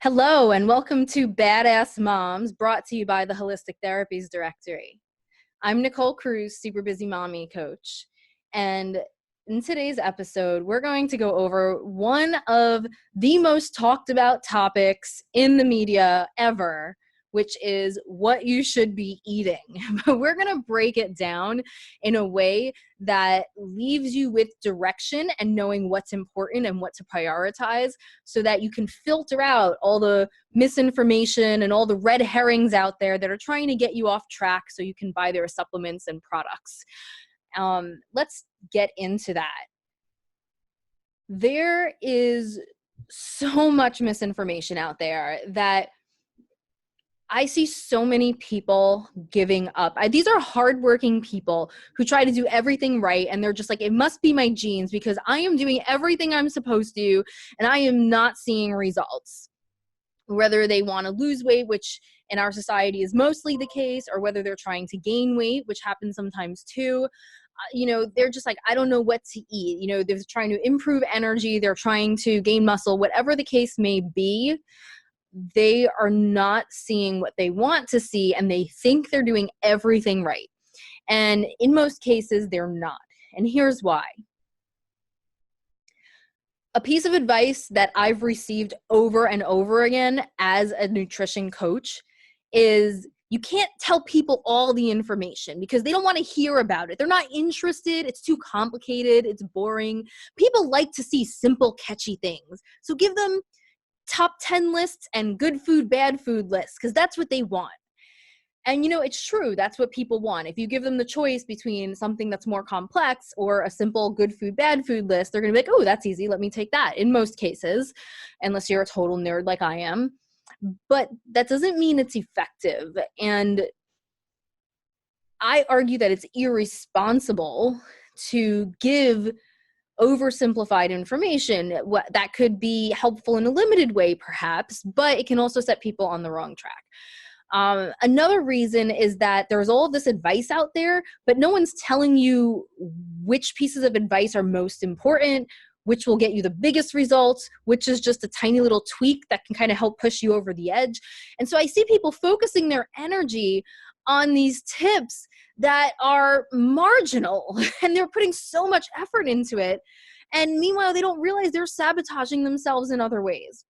Hello, and welcome to Badass Moms, brought to you by the Holistic Therapies Directory. I'm Nicole Cruz, super busy mommy coach. And in today's episode, we're going to go over one of the most talked about topics in the media ever, which is what you should be eating. But we're going to break it down in a way that leaves you with direction and knowing what's important and what to prioritize so that you can filter out all the misinformation and all the red herrings out there that are trying to get you off track so you can buy their supplements and products. Let's get into that. There is so much misinformation out there that I see so many people giving up. These are hardworking people who try to do everything right, and they're just like, it must be my genes because I am doing everything I'm supposed to, and I am not seeing results. Whether they want to lose weight, which in our society is mostly the case, or whether they're trying to gain weight, which happens sometimes too. They're just like, I don't know what to eat. They're trying to improve energy. They're trying to gain muscle, whatever the case may be. They are not seeing what they want to see, and they think they're doing everything right. And in most cases, they're not. And here's why. A piece of advice that I've received over and over again as a nutrition coach is you can't tell people all the information because they don't want to hear about it. They're not interested. It's too complicated. It's boring. People like to see simple, catchy things. So give them top 10 lists and good food, bad food lists, because that's what they want. And it's true. That's what people want. If you give them the choice between something that's more complex or a simple good food, bad food list, they're going to be like, oh, that's easy. Let me take that in most cases, unless you're a total nerd like I am. But that doesn't mean it's effective. And I argue that it's irresponsible to give oversimplified information. That could be helpful in a limited way, perhaps, but it can also set people on the wrong track. Another reason is that there's all of this advice out there, but no one's telling you which pieces of advice are most important, which will get you the biggest results, which is just a tiny little tweak that can kind of help push you over the edge. And so I see people focusing their energy on these tips that are marginal, and they're putting so much effort into it. And meanwhile, they don't realize they're sabotaging themselves in other ways.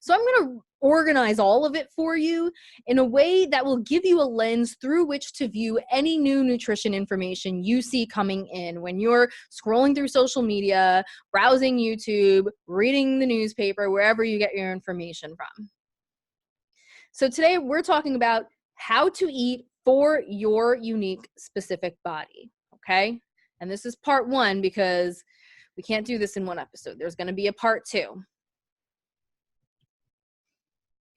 So I'm going to organize all of it for you in a way that will give you a lens through which to view any new nutrition information you see coming in when you're scrolling through social media, browsing YouTube, reading the newspaper, wherever you get your information from. So today we're talking about how to eat for your unique specific body, okay? And this is part one because we can't do this in one episode. There's going to be a part two.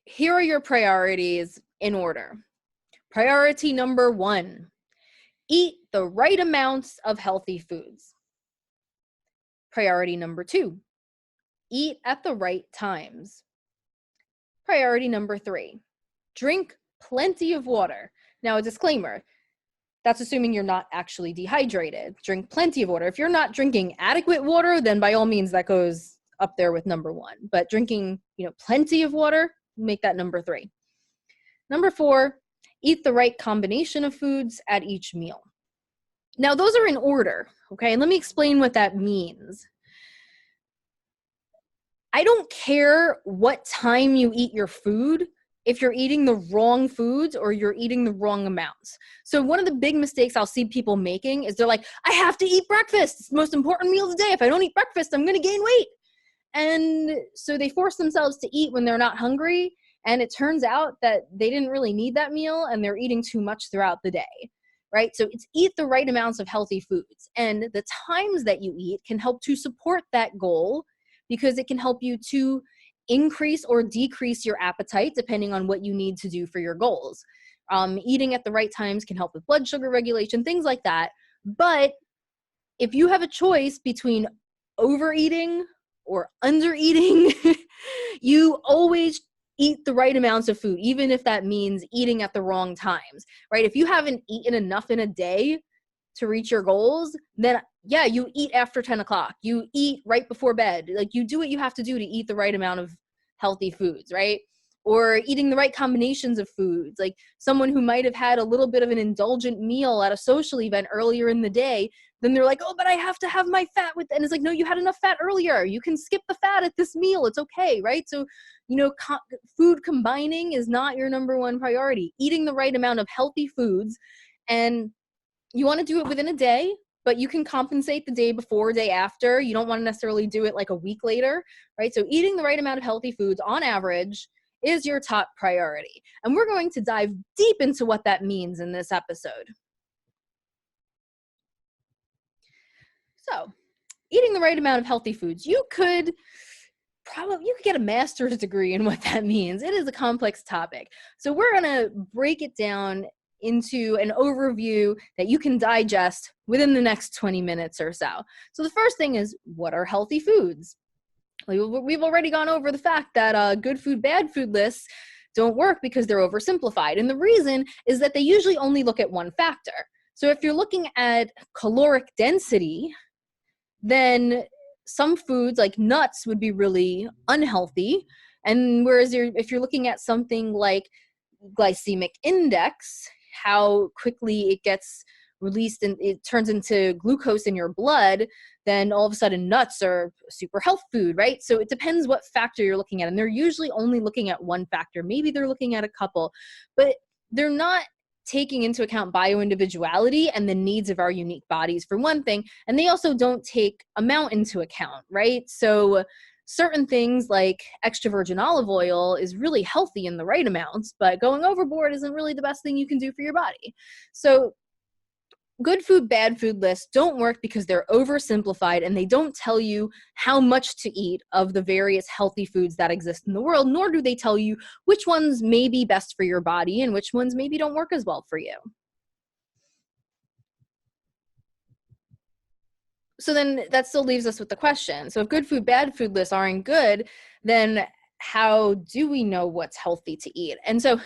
Here are your priorities in order. Priority number one, eat the right amounts of healthy foods. Priority number two, eat at the right times. Priority number three, drink plenty of water. Now, a disclaimer, that's assuming you're not actually dehydrated. Drink plenty of water. If you're not drinking adequate water, then by all means that goes up there with number one. But drinking, plenty of water, make that number three. Number four, eat the right combination of foods at each meal. Now, those are in order, okay? And let me explain what that means. I don't care what time you eat your food if you're eating the wrong foods or you're eating the wrong amounts. So one of the big mistakes I'll see people making is they're like, I have to eat breakfast. It's the most important meal of the day. If I don't eat breakfast, I'm going to gain weight. And so they force themselves to eat when they're not hungry. And it turns out that they didn't really need that meal and they're eating too much throughout the day, right? So it's eat the right amounts of healthy foods. And the times that you eat can help to support that goal because it can help you to increase or decrease your appetite depending on what you need to do for your goals. Eating at the right times can help with blood sugar regulation, things like that. But if you have a choice between overeating or undereating, you always eat the right amounts of food, even if that means eating at the wrong times, right? If you haven't eaten enough in a day to reach your goals, then yeah, you eat after 10 o'clock. You eat right before bed. Like, you do what you have to do to eat the right amount of healthy foods, right? Or eating the right combinations of foods. Like someone who might have had a little bit of an indulgent meal at a social event earlier in the day, then they're like, oh, but I have to have my fat with, and it's like, no, you had enough fat earlier. You can skip the fat at this meal. It's okay, right? So, food combining is not your number one priority. Eating the right amount of healthy foods, and you want to do it within a day, but you can compensate the day before, day after. You don't want to necessarily do it like a week later, right? So eating the right amount of healthy foods on average is your top priority. And we're going to dive deep into what that means in this episode. So, eating the right amount of healthy foods. You could get a master's degree in what that means. It is a complex topic. So we're going to break it down into an overview that you can digest within the next 20 minutes or so. So the first thing is, what are healthy foods? We've already gone over the fact that good food, bad food lists don't work because they're oversimplified. And the reason is that they usually only look at one factor. So if you're looking at caloric density, then some foods like nuts would be really unhealthy. And whereas if you're looking at something like glycemic index, how quickly it gets released and it turns into glucose in your blood, then all of a sudden nuts are super health food, right? So it depends what factor you're looking at. And they're usually only looking at one factor. Maybe they're looking at a couple, but they're not taking into account bioindividuality and the needs of our unique bodies, for one thing. And they also don't take amount into account, right? So certain things like extra virgin olive oil is really healthy in the right amounts, but going overboard isn't really the best thing you can do for your body. So good food, bad food lists don't work because they're oversimplified and they don't tell you how much to eat of the various healthy foods that exist in the world, nor do they tell you which ones may be best for your body and which ones maybe don't work as well for you. So then that still leaves us with the question. So if good food, bad food lists aren't good, then how do we know what's healthy to eat? And so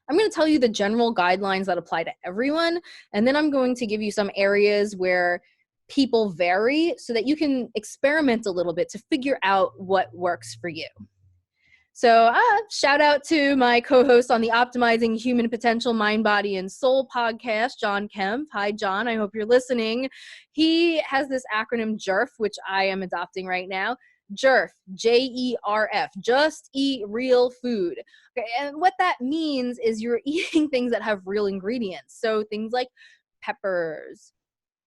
I'm going to tell you the general guidelines that apply to everyone, and then I'm going to give you some areas where people vary so that you can experiment a little bit to figure out what works for you. So shout out to my co-host on the Optimizing Human Potential Mind, Body, and Soul podcast, John Kemp. Hi, John. I hope you're listening. He has this acronym JERF, which I am adopting right now. JERF, J-E-R-F, just eat real food. Okay, and what that means is you're eating things that have real ingredients. So things like peppers,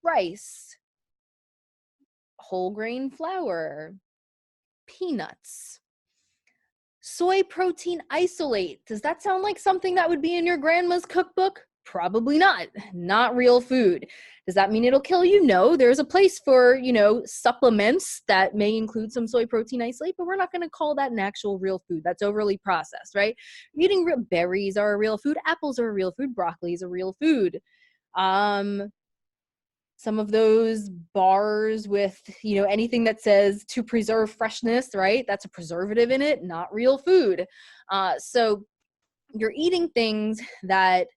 rice, whole grain flour, peanuts, soy protein isolate. Does that sound like something that would be in your grandma's cookbook? Probably not. Not real food. Does that mean it'll kill you? No. There's a place for, supplements that may include some soy protein isolate, but we're not going to call that an actual real food. That's overly processed, right? Eating real berries are a real food. Apples are a real food. Broccoli is a real food. Some of those bars with, anything that says to preserve freshness, right? That's a preservative in it, not real food. So you're eating things that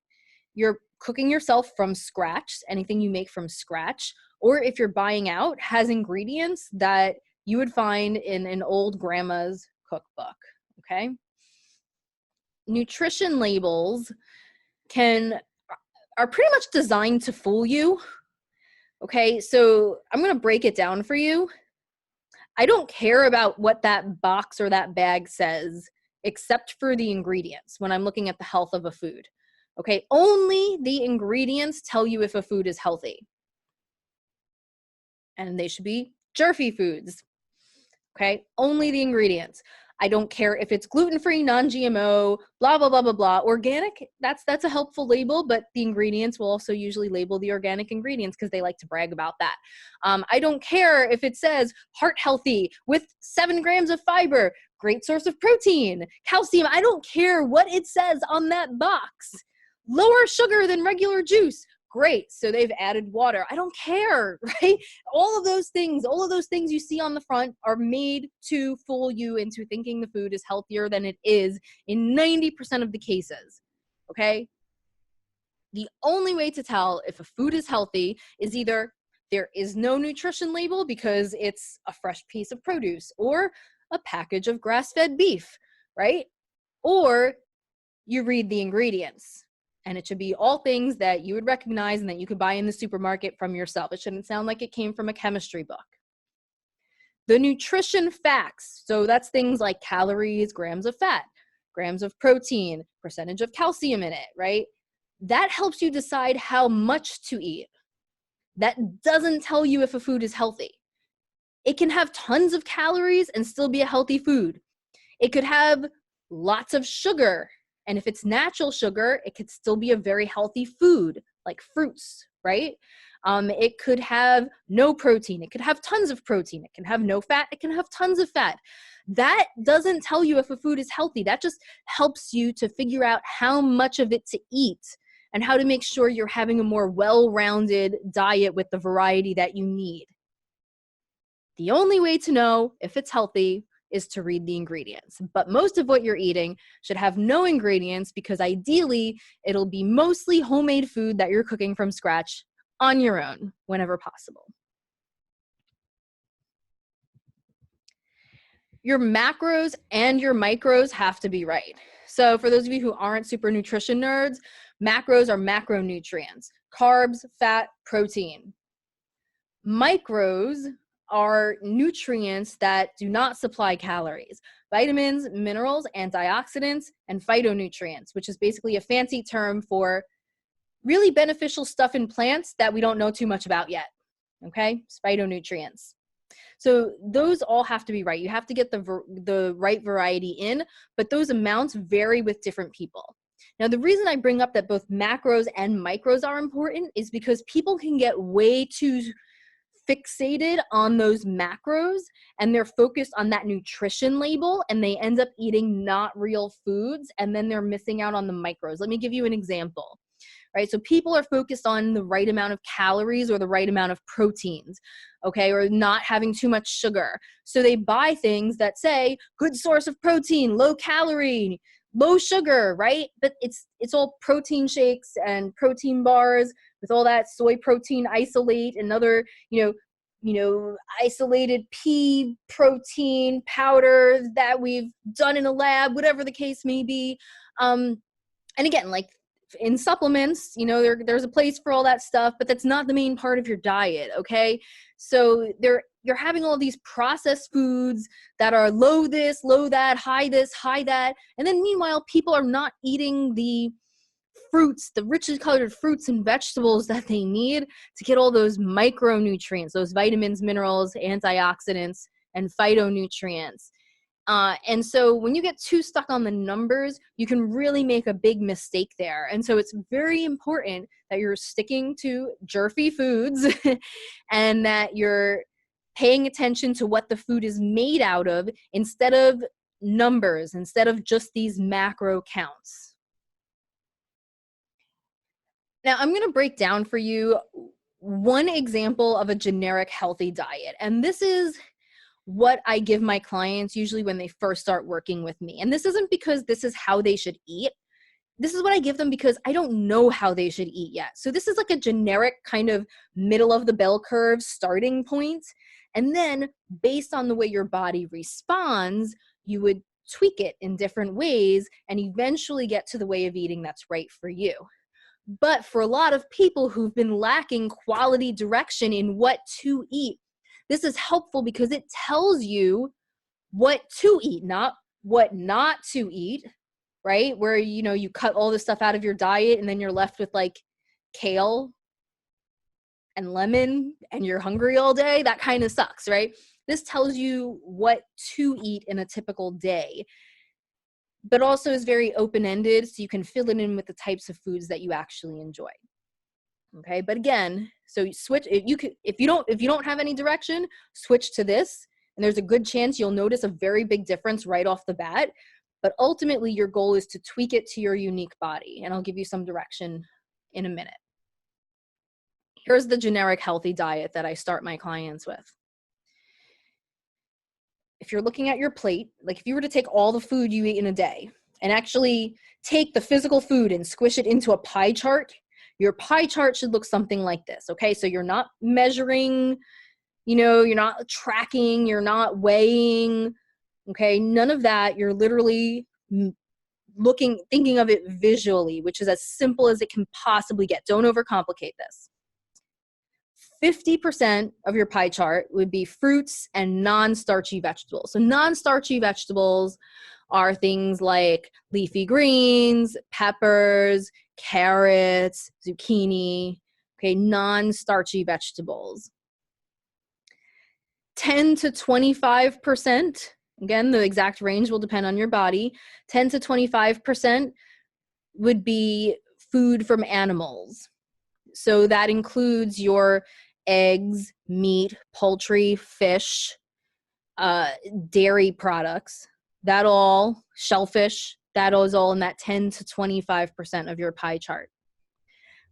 you're cooking yourself from scratch, anything you make from scratch, or if you're buying out, has ingredients that you would find in an old grandma's cookbook, okay? Nutrition labels are pretty much designed to fool you. Okay, so I'm going to break it down for you. I don't care about what that box or that bag says, except for the ingredients when I'm looking at the health of a food. Okay, only the ingredients tell you if a food is healthy. And they should be jerfy foods. Okay, only the ingredients. I don't care if it's gluten-free, non-GMO, blah, blah, blah, blah, blah. Organic, that's a helpful label, but the ingredients will also usually label the organic ingredients because they like to brag about that. I don't care if it says heart healthy with 7 grams of fiber, great source of protein, calcium. I don't care what it says on that box. Lower sugar than regular juice. Great. So they've added water. I don't care, right? All of those things you see on the front are made to fool you into thinking the food is healthier than it is in 90% of the cases. Okay? The only way to tell if a food is healthy is either there is no nutrition label because it's a fresh piece of produce, or a package of grass-fed beef, right? Or you read the ingredients, and it should be all things that you would recognize and that you could buy in the supermarket from yourself. It shouldn't sound like it came from a chemistry book. The nutrition facts, so that's things like calories, grams of fat, grams of protein, percentage of calcium in it, right? That helps you decide how much to eat. That doesn't tell you if a food is healthy. It can have tons of calories and still be a healthy food. It could have lots of sugar, and if it's natural sugar, it could still be a very healthy food, like fruits, right? It could have no protein. It could have tons of protein. It can have no fat. It can have tons of fat. That doesn't tell you if a food is healthy. That just helps you to figure out how much of it to eat and how to make sure you're having a more well-rounded diet with the variety that you need. The only way to know if it's healthy is to read the ingredients. But most of what you're eating should have no ingredients, because ideally it'll be mostly homemade food that you're cooking from scratch on your own whenever possible. Your macros and your micros have to be right. So for those of you who aren't super nutrition nerds, macros are macronutrients: carbs, fat, protein. Micros are nutrients that do not supply calories: vitamins, minerals, antioxidants, and phytonutrients, which is basically a fancy term for really beneficial stuff in plants that we don't know too much about yet. Okay, it's phytonutrients. So those all have to be right. You have to get the right variety in, but those amounts vary with different people. Now, the reason I bring up that both macros and micros are important is because people can get way too fixated on those macros, and they're focused on that nutrition label, and they end up eating not real foods, and then they're missing out on the micros. Let me give you an example. Right? So people are focused on the right amount of calories or the right amount of proteins, okay, or not having too much sugar. So they buy things that say good source of protein, low calorie, low sugar, right? But it's all protein shakes and protein bars with all that soy protein isolate and other, isolated pea protein powders that we've done in a lab, whatever the case may be. And again, like, in supplements, there's a place for all that stuff, but that's not the main part of your diet, okay? So you're having all these processed foods that are low this, low that, high this, high that, and then meanwhile, people are not eating the fruits, the richly colored fruits and vegetables that they need to get all those micronutrients, those vitamins, minerals, antioxidants, and phytonutrients. And so when you get too stuck on the numbers, you can really make a big mistake there. And so it's very important that you're sticking to jerky foods and that you're paying attention to what the food is made out of instead of numbers, instead of just these macro counts. Now, I'm going to break down for you one example of a generic healthy diet. And this is what I give my clients usually when they first start working with me. And this isn't because this is how they should eat. This is what I give them because I don't know how they should eat yet. So this is like a generic kind of middle of the bell curve starting point. And then based on the way your body responds, you would tweak it in different ways and eventually get to the way of eating that's right for you. But for a lot of people who've been lacking quality direction in what to eat, this is helpful because it tells you what to eat, not what not to eat, right? Where, you cut all this stuff out of your diet and then you're left with like kale and lemon and you're hungry all day. That kind of sucks, right? This tells you what to eat in a typical day, but also is very open-ended, so you can fill it in with the types of foods that you actually enjoy. Okay, but again, so you switch. If you don't have any direction, switch to this, and there's a good chance you'll notice a very big difference right off the bat. But ultimately, your goal is to tweak it to your unique body, and I'll give you some direction in a minute. Here's the generic healthy diet that I start my clients with. If you're looking at your plate, like if you were to take all the food you eat in a day and actually take the physical food and squish it into a pie chart, your pie chart should look something like this, okay? So you're not measuring, you're not tracking, you're not weighing, Okay, none of that. You're literally thinking of it visually, which is as simple as it can possibly get. Don't overcomplicate this. 50% of your pie chart would be fruits and non-starchy vegetables. So non-starchy vegetables are things like leafy greens, peppers, carrots, zucchini, okay, non-starchy vegetables. 10 to 25%, again, the exact range will depend on your body, 10 to 25% would be food from animals. So that includes your eggs, meat, poultry, fish, dairy products. That all, shellfish, that is all in that 10 to 25% of your pie chart.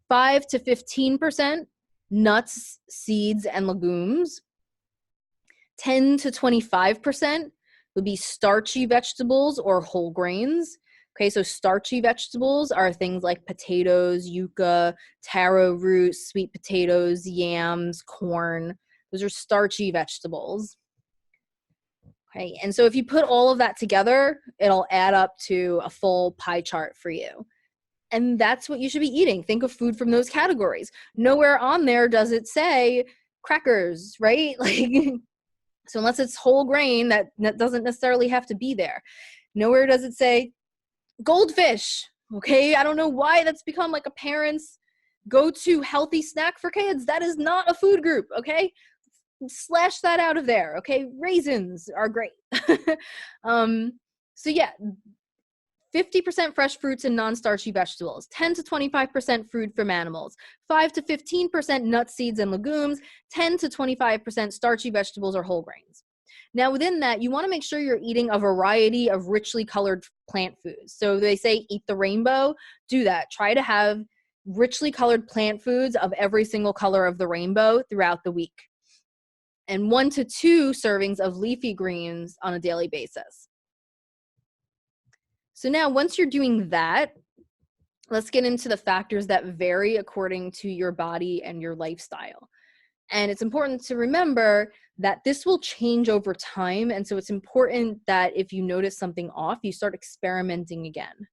5 to 15% nuts, seeds, and legumes. 10 to 25% would be starchy vegetables or whole grains. Okay, so starchy vegetables are things like potatoes, yucca, taro root, sweet potatoes, yams, corn. Those are starchy vegetables. Okay, and so if you put all of that together, it'll add up to a full pie chart for you. And that's what you should be eating. Think of food from those categories. Nowhere on there does it say crackers, right? Like, so unless it's whole grain, that doesn't necessarily have to be there. Nowhere does it say goldfish. Okay, I don't know why that's become like a parent's go-to healthy snack for kids. That is not a food group. Okay, slash that out of there. Okay, raisins are great. So yeah, 50% fresh fruits and non-starchy vegetables, 10 to 25% food from animals, 5 to 15% nuts, seeds, and legumes, 10 to 25% starchy vegetables or whole grains. Now, within that, you want to make sure you're eating a variety of richly colored plant foods. So they say eat the rainbow. Do that. Try to have richly colored plant foods of every single color of the rainbow throughout the week. And 1 to 2 servings of leafy greens on a daily basis. So now, once you're doing that, let's get into the factors that vary according to your body and your lifestyle. And it's important to remember that this will change over time. And so it's important that if you notice something off, you start experimenting again.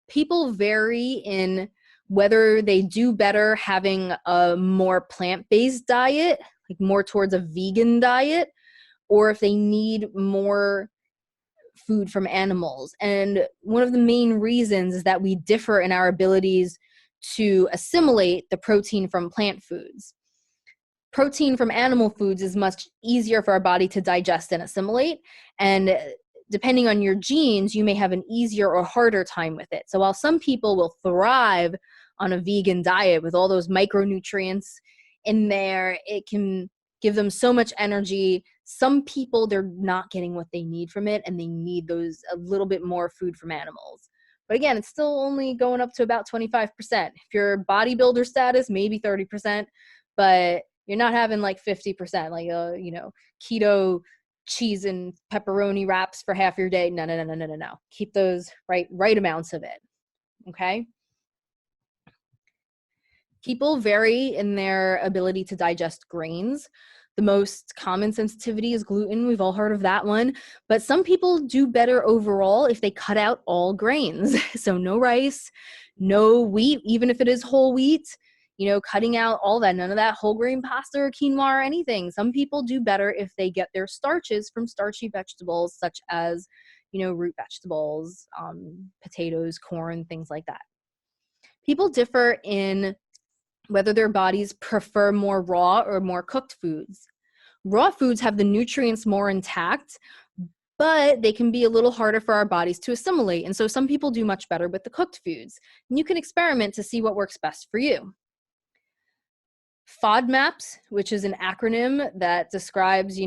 People vary in whether they do better having a more plant-based diet, like more towards a vegan diet, or if they need more food from animals. And one of the main reasons is that we differ in our abilities to assimilate the protein from plant foods. Protein from animal foods is much easier for our body to digest and assimilate. And depending on your genes, you may have an easier or harder time with it. So while some people will thrive on a vegan diet with all those micronutrients in there, it can give them so much energy. Some people, they're not getting what they need from it, and they need those a little bit more food from animals. But again, it's still only going up to about 25%. If you're bodybuilder status, maybe 30%, but you're not having like 50%, like keto cheese and pepperoni wraps for half your day. No. Keep those right amounts of it. Okay. People vary in their ability to digest grains. The most common sensitivity is gluten. We've all heard of that one. But some people do better overall if they cut out all grains. So no rice, no wheat, even if it is whole wheat, cutting out all that, none of that whole grain pasta or quinoa or anything. Some people do better if they get their starches from starchy vegetables, such as, root vegetables, potatoes, corn, things like that. People differ in whether their bodies prefer more raw or more cooked foods. Raw foods have the nutrients more intact, but they can be a little harder for our bodies to assimilate. And so some people do much better with the cooked foods. And you can experiment to see what works best for you. FODMAPs, which is an acronym that describes,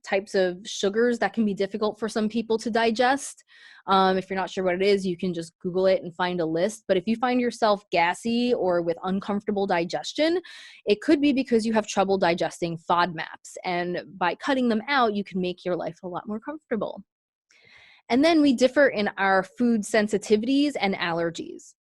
types of sugars that can be difficult for some people to digest. If you're not sure what it is, you can just Google it and find a list. But if you find yourself gassy or with uncomfortable digestion, it could be because you have trouble digesting FODMAPs. And by cutting them out, you can make your life a lot more comfortable. And then we differ in our food sensitivities and allergies.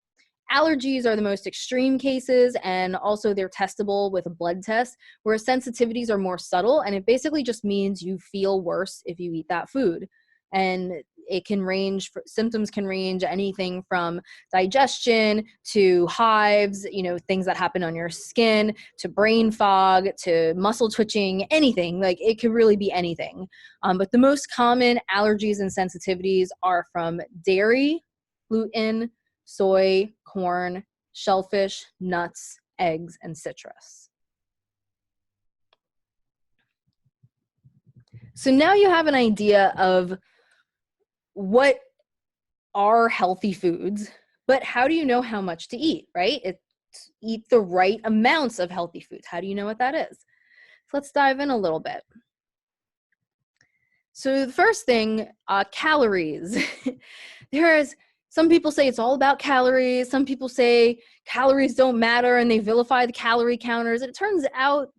Allergies are the most extreme cases, and also they're testable with a blood test, whereas sensitivities are more subtle, and it basically just means you feel worse if you eat that food. And it can range, symptoms can range anything from digestion to hives, things that happen on your skin, to brain fog, to muscle twitching, anything. Like, it could really be anything. But the most common allergies and sensitivities are from dairy, gluten, soy, corn, shellfish, nuts, eggs, and citrus. So now you have an idea of what are healthy foods, but how do you know how much to eat, right? It's eat the right amounts of healthy foods. How do you know what that is? So let's dive in a little bit. So the first thing, calories. Some people say it's all about calories. Some people say calories don't matter and they vilify the calorie counters. And it turns out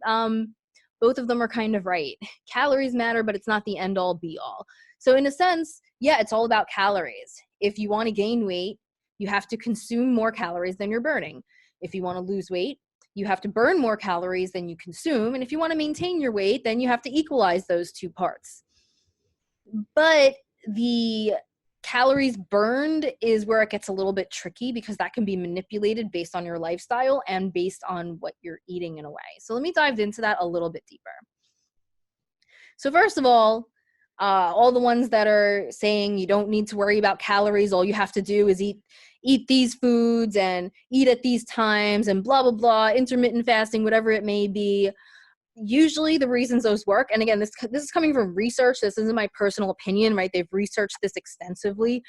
both of them are kind of right. Calories matter, but it's not the end all be all. So in a sense, yeah, it's all about calories. If you want to gain weight, you have to consume more calories than you're burning. If you want to lose weight, you have to burn more calories than you consume. And if you want to maintain your weight, then you have to equalize those two parts. But the calories burned is where it gets a little bit tricky, because that can be manipulated based on your lifestyle and based on what you're eating in a way. So let me dive into that a little bit deeper. So first of all the ones that are saying you don't need to worry about calories, all you have to do is eat these foods and eat at these times and blah, blah, blah, intermittent fasting, whatever it may be. Usually the reasons those work, and again, this is coming from research, this isn't my personal opinion, right? They've researched this extensively.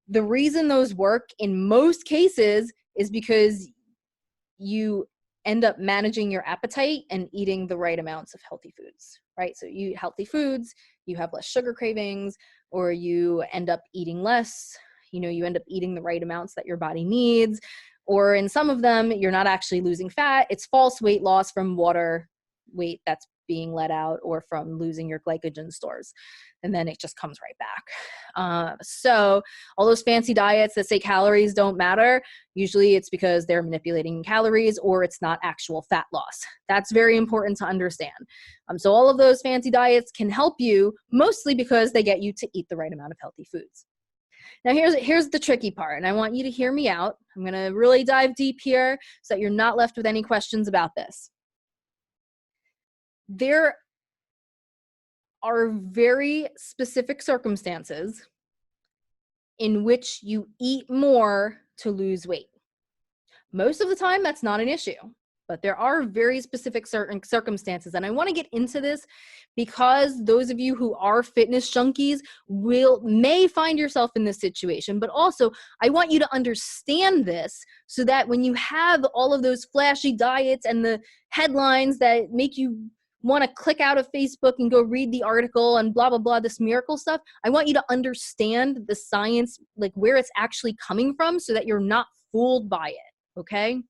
The reason those work in most cases is because you end up managing your appetite and eating the right amounts of healthy foods, right? So you eat healthy foods, you have less sugar cravings, or you end up eating less, you end up eating the right amounts that your body needs. Or in some of them, you're not actually losing fat, it's false weight loss from water weight that's being let out, or from losing your glycogen stores, and then it just comes right back. So all those fancy diets that say calories don't matter, usually it's because they're manipulating calories, or it's not actual fat loss. That's very important to understand. So all of those fancy diets can help you, mostly because they get you to eat the right amount of healthy foods. Now here's the tricky part, and I want you to hear me out. I'm gonna really dive deep here so that you're not left with any questions about this. There are very specific circumstances in which you eat more to lose weight. Most of the time, that's not an issue, but there are very specific certain circumstances. And I want to get into this because those of you who are fitness junkies may find yourself in this situation, but also I want you to understand this so that when you have all of those flashy diets and the headlines that make you want to click out of Facebook and go read the article and blah, blah, blah, this miracle stuff, I want you to understand the science, like where it's actually coming from, so that you're not fooled by it, okay?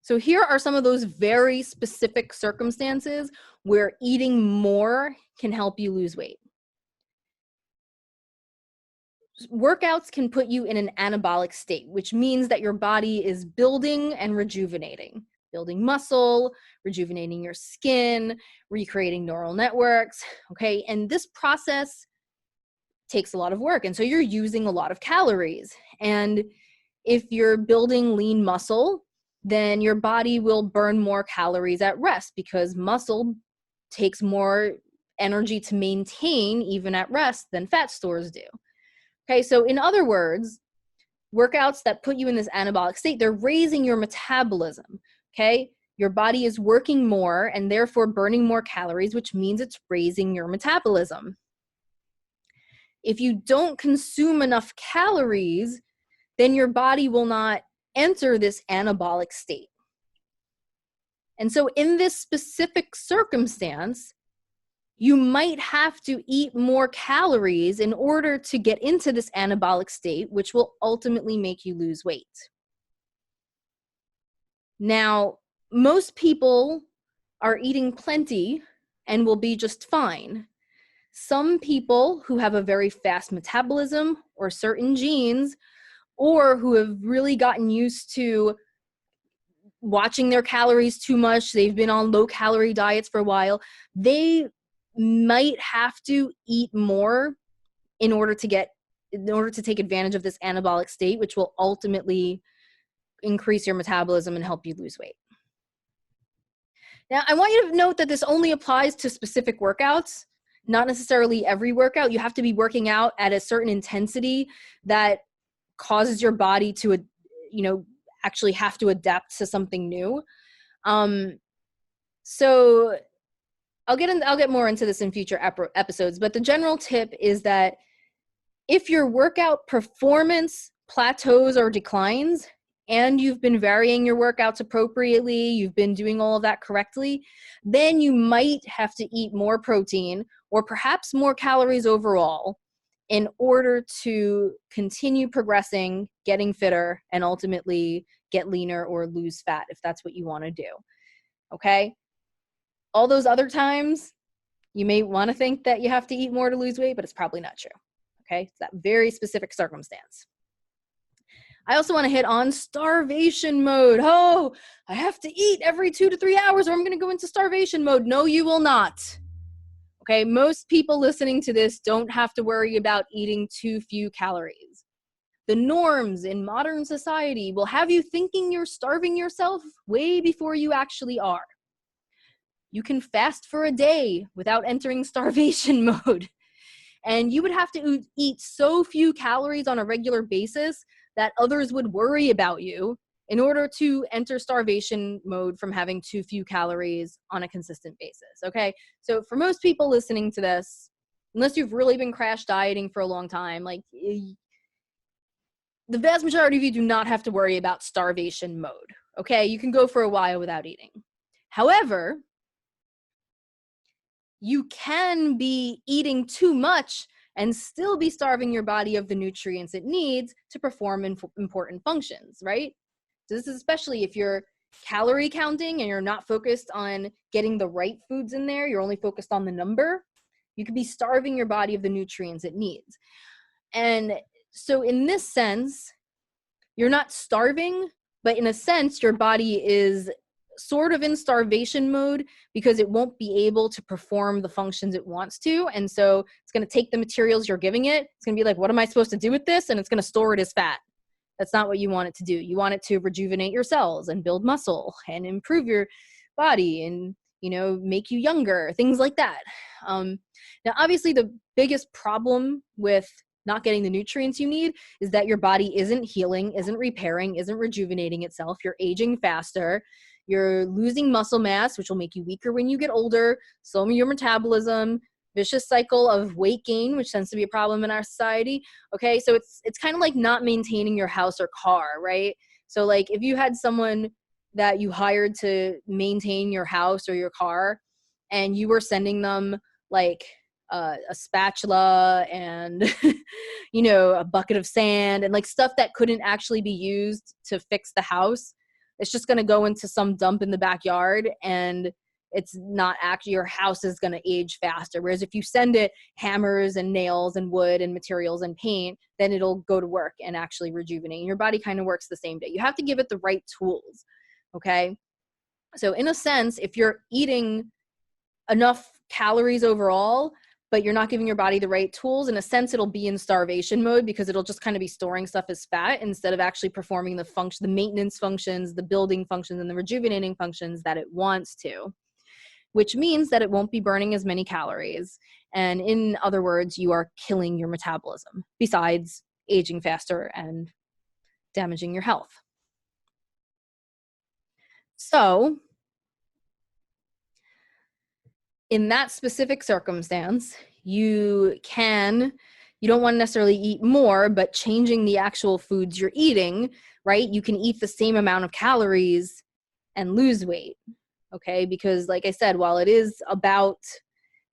So here are some of those very specific circumstances where eating more can help you lose weight. Workouts can put you in an anabolic state, which means that your body is building and rejuvenating. Building muscle, rejuvenating your skin, recreating neural networks, okay? And this process takes a lot of work, and so you're using a lot of calories. And if you're building lean muscle, then your body will burn more calories at rest, because muscle takes more energy to maintain even at rest than fat stores do. Okay, so in other words, workouts that put you in this anabolic state, they're raising your metabolism. Okay, your body is working more and therefore burning more calories, which means it's raising your metabolism. If you don't consume enough calories, then your body will not enter this anabolic state. And so in this specific circumstance, you might have to eat more calories in order to get into this anabolic state, which will ultimately make you lose weight. Now, most people are eating plenty and will be just fine. Some people who have a very fast metabolism, or certain genes, or who have really gotten used to watching their calories too much, they've been on low-calorie diets for a while, they might have to eat more in order to take advantage of this anabolic state, which will ultimately increase your metabolism and help you lose weight. Now, I want you to note that this only applies to specific workouts, not necessarily every workout. You have to be working out at a certain intensity that causes your body to, actually have to adapt to something new. So I'll get more into this in future episodes, but the general tip is that if your workout performance plateaus or declines, and you've been varying your workouts appropriately, you've been doing all of that correctly, then you might have to eat more protein or perhaps more calories overall in order to continue progressing, getting fitter, and ultimately get leaner or lose fat if that's what you want to do. Okay? All those other times, you may want to think that you have to eat more to lose weight, but it's probably not true. Okay? It's that very specific circumstance. I also want to hit on starvation mode. Oh, I have to eat every 2 to 3 hours or I'm going to go into starvation mode. No, you will not. Okay, most people listening to this don't have to worry about eating too few calories. The norms in modern society will have you thinking you're starving yourself way before you actually are. You can fast for a day without entering starvation mode. And you would have to eat so few calories on a regular basis that others would worry about you in order to enter starvation mode from having too few calories on a consistent basis, okay? So for most people listening to this, unless you've really been crash dieting for a long time, like the vast majority of you do not have to worry about starvation mode, okay? You can go for a while without eating. However, you can be eating too much and still be starving your body of the nutrients it needs to perform important functions, right? So this is especially if you're calorie counting and you're not focused on getting the right foods in there, you're only focused on the number, you could be starving your body of the nutrients it needs. And so in this sense, you're not starving, but in a sense, your body is sort of in starvation mode because it won't be able to perform the functions it wants to. And so it's going to take the materials you're giving it. It's going to be like, what am I supposed to do with this? And it's going to store it as fat. That's not what you want it to do. You want it to rejuvenate your cells and build muscle and improve your body and, make you younger, things like that. Now, obviously, the biggest problem with not getting the nutrients you need is that your body isn't healing, isn't repairing, isn't rejuvenating itself. You're aging faster. You're losing muscle mass, which will make you weaker when you get older, slow your metabolism, vicious cycle of weight gain, which tends to be a problem in our society. Okay, so it's kind of like not maintaining your house or car, right? So like if you had someone that you hired to maintain your house or your car and you were sending them like a spatula and a bucket of sand and like stuff that couldn't actually be used to fix the house, it's just going to go into some dump in the backyard and it's not actually, your house is going to age faster. Whereas if you send it hammers and nails and wood and materials and paint, then it'll go to work and actually rejuvenate. And your body kind of works the same day. You have to give it the right tools. Okay. So in a sense, if you're eating enough calories overall, but you're not giving your body the right tools, in a sense, it'll be in starvation mode because it'll just kind of be storing stuff as fat instead of actually performing the maintenance functions, the building functions, and the rejuvenating functions that it wants to, which means that it won't be burning as many calories. And in other words, you are killing your metabolism besides aging faster and damaging your health. So in that specific circumstance, you don't want to necessarily eat more, but changing the actual foods you're eating, right? You can eat the same amount of calories and lose weight, okay? Because like I said, while it is about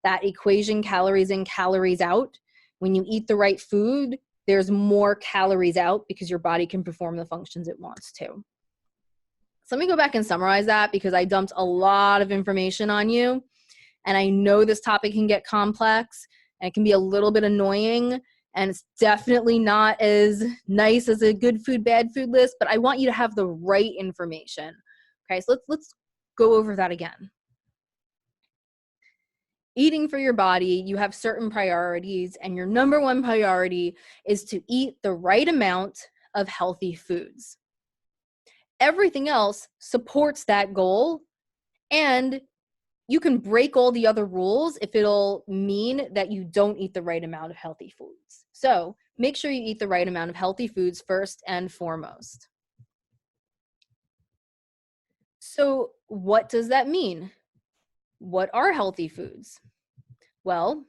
that equation, calories in, calories out, when you eat the right food, there's more calories out because your body can perform the functions it wants to. So let me go back and summarize that because I dumped a lot of information on you. And I know this topic can get complex and it can be a little bit annoying and it's definitely not as nice as a good food, bad food list, but I want you to have the right information. Okay, so let's go over that again. eating for your body, you have certain priorities, and your number one priority is to eat the right amount of healthy foods. Everything else supports that goal, and you can break all the other rules if it'll mean that you don't eat the right amount of healthy foods. So make sure you eat the right amount of healthy foods first and foremost. So what does that mean? What are healthy foods? Well,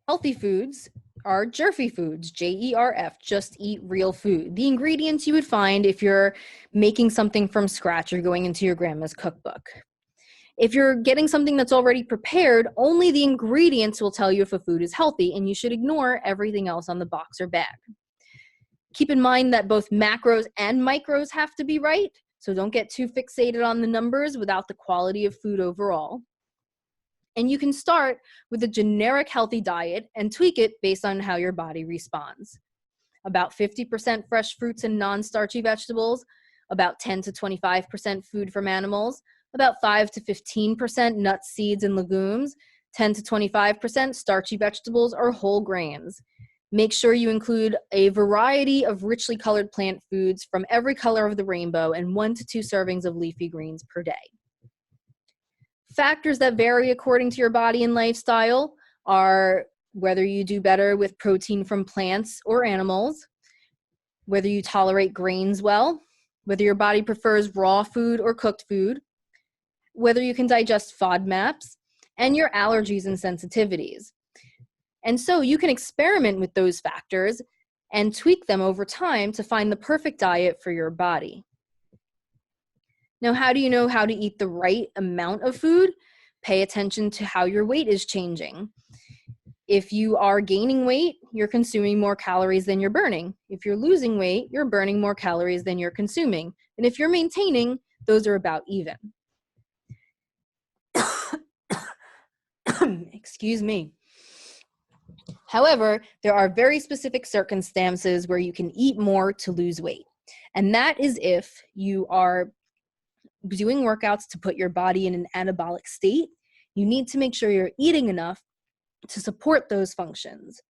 healthy foods are jerfy foods, Jerf, just eat real food. The ingredients you would find if you're making something from scratch or going into your grandma's cookbook. If you're getting something that's already prepared, only the ingredients will tell you if a food is healthy, and you should ignore everything else on the box or bag. Keep in mind that both macros and micros have to be right, so don't get too fixated on the numbers without the quality of food overall. And you can start with a generic healthy diet and tweak it based on how your body responds. About 50% fresh fruits and non-starchy vegetables, about 10 to 25% food from animals, about 5 to 15% nuts, seeds, and legumes, 10 to 25% starchy vegetables or whole grains. Make sure you include a variety of richly colored plant foods from every color of the rainbow and 1 to 2 servings of leafy greens per day. Factors that vary according to your body and lifestyle are whether you do better with protein from plants or animals, whether you tolerate grains well, whether your body prefers raw food or cooked food, whether you can digest FODMAPs, and your allergies and sensitivities. And so you can experiment with those factors and tweak them over time to find the perfect diet for your body. Now, how do you know how to eat the right amount of food? Pay attention to how your weight is changing. If you are gaining weight, you're consuming more calories than you're burning. If you're losing weight, you're burning more calories than you're consuming. And if you're maintaining, those are about even. Excuse me. However, there are very specific circumstances where you can eat more to lose weight. And that is if you are doing workouts to put your body in an anabolic state. You need to make sure you're eating enough to support those functions.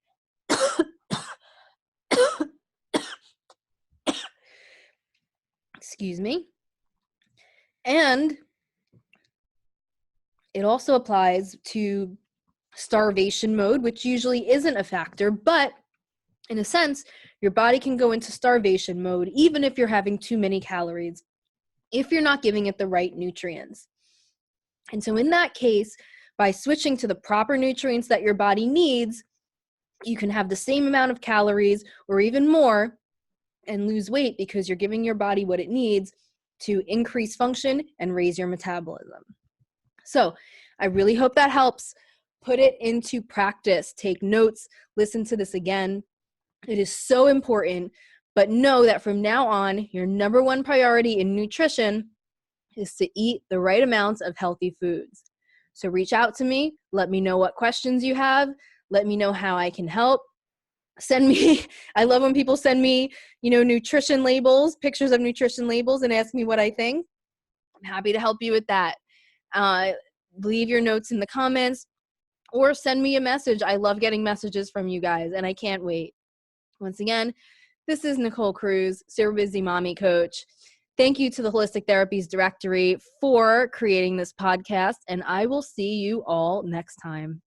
Excuse me. And it also applies to starvation mode, which usually isn't a factor, but in a sense, your body can go into starvation mode even if you're having too many calories, if you're not giving it the right nutrients. And so in that case, by switching to the proper nutrients that your body needs, you can have the same amount of calories or even more and lose weight because you're giving your body what it needs to increase function and raise your metabolism. So I really hope that helps. Put it into practice. Take notes. Listen to this again. It is so important, but know that from now on, your number one priority in nutrition is to eat the right amounts of healthy foods. So reach out to me. Let me know what questions you have. Let me know how I can help. Send me, I love when people send me, nutrition labels, pictures of nutrition labels, and ask me what I think. I'm happy to help you with that. Leave your notes in the comments or send me a message. I love getting messages from you guys, and I can't wait. Once again, this is Nicole Cruz, Super Busy Mommy Coach. Thank you to the Holistic Therapies Directory for creating this podcast, and I will see you all next time.